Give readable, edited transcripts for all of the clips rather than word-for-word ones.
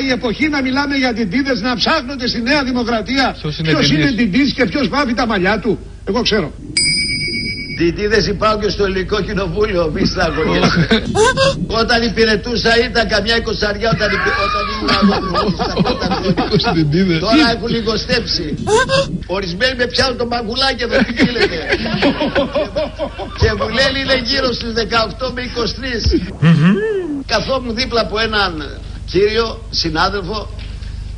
η εποχή να μιλάμε για τιντίδες, να ψάχνονται στη Νέα Δημοκρατία ποιος είναι τιντής και ποιος βάφει τα μαλλιά του. Εγώ ξέρω. Τιντίδες υπάρχουν και στο Ελληνικό Κοινοβούλιο, μη στραγωνιέσαι. Όταν υπηρετούσα ήταν καμιά 20 όταν ήμουν αγώνης στα πρώτα χρόνια. Τώρα έχουν λιγοστέψει. Ορισμένοι με πιάνουν το μαγκουλάκι εδώ τι γίνεται. Και μου λένε είναι γύρω στις 18 με 23. Καθόμουν δίπλα από έναν κύριο, συνάδελφο,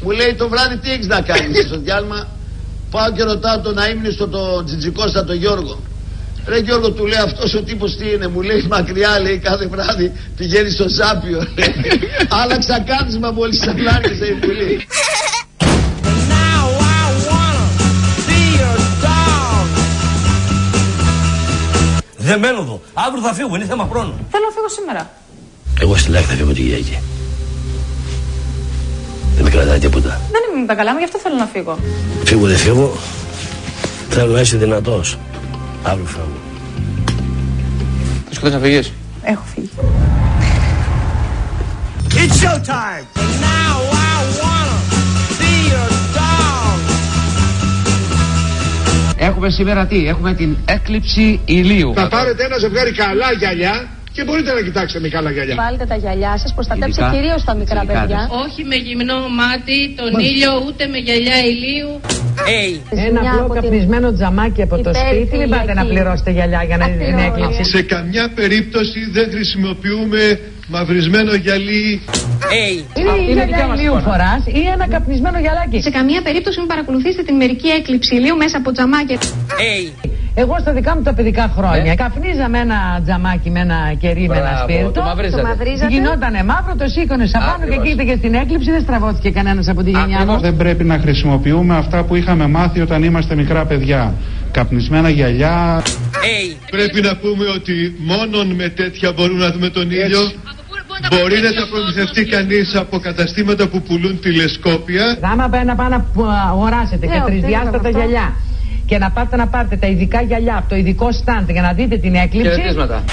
μου λέει το βράδυ τι έχεις να κάνεις στο διάλειμμα. Πάω και ρωτάω τον αείμνηστο τον Τζιτζικώστα τον Γιώργο. Ρε Γιώργο, του λέει αυτός ο τύπος τι είναι, μου λέει μακριά, λέει κάθε βράδυ πηγαίνει στο Ζάπιο. Άλλαξα κάθισμα μόλις απλάνισε η Βουλή. Δεν μένω εδώ, αύριο θα φύγω, είναι θέμα χρόνου. Θέλω να φύγω σήμερα. Εγώ στη Λάκη θα φύγω την Κυριακή. Δεν με κρατάει τίποτα. Δεν είμαι με τα καλά μου, γι' αυτό θέλω να φύγω. Φύγω δεν φύγω, θέλω να είσαι δυνατός. Αύριο φεύγω. Σκοτάς να φύγεις? Έχω φύγει. It's showtime! And now I wanna be your dog. Έχουμε σήμερα τι, έχουμε την έκλειψη ηλίου. Θα πάρετε ένα ζευγάρι καλά γυαλιά και μπορείτε να κοιτάξετε με καλά γυαλιά. Βάλτε τα γυαλιά σας, προστατέψτε κυρίως τα μικρά παιδιά. Όχι με γυμνό μάτι, τον ήλιο, ούτε με γυαλιά ηλίου. Ένα απλό καπνισμένο τζαμάκι από το σπίτι, μην πάτε να πληρώσετε γυαλιά για να είναι έκλειψη. Σε καμιά περίπτωση δεν χρησιμοποιούμε μαυρισμένο γυαλί. Ή γυαλιά ηλίου φοράς ή ένα καπνισμένο γυαλάκι. Σε καμία περίπτωση μην παρακολουθήσετε την μερική έκλειψη ηλίου μέσα από τζαμάκια. Εγώ στα δικά μου τα παιδικά χρόνια καπνίζαμε ένα τζαμάκι με ένα κερί με ένα σπίρτο. Το μαυρίζατε. Γινότανε μαύρο, το σήκωνε απάνω και κοίταγε στην έκλειψη, δεν στραβώθηκε κανένας από τη γενιά μου. Δεν πρέπει να χρησιμοποιούμε αυτά που είχαμε μάθει όταν είμαστε μικρά παιδιά. Καπνισμένα γυαλιά. Πρέπει να πούμε ότι μόνον με τέτοια μπορούμε να δούμε τον ήλιο. Μπορεί να τα προμηθευτεί κανείς από καταστήματα που πουλούν τηλεσκόπια. Άμα πάει να αγοράσετε και τρισδιάστατα γυαλιά και να πάτε να πάρετε τα ειδικά γυαλιά από το ειδικό στάντ για να δείτε την έκλειψη. Χαιρετίσματα.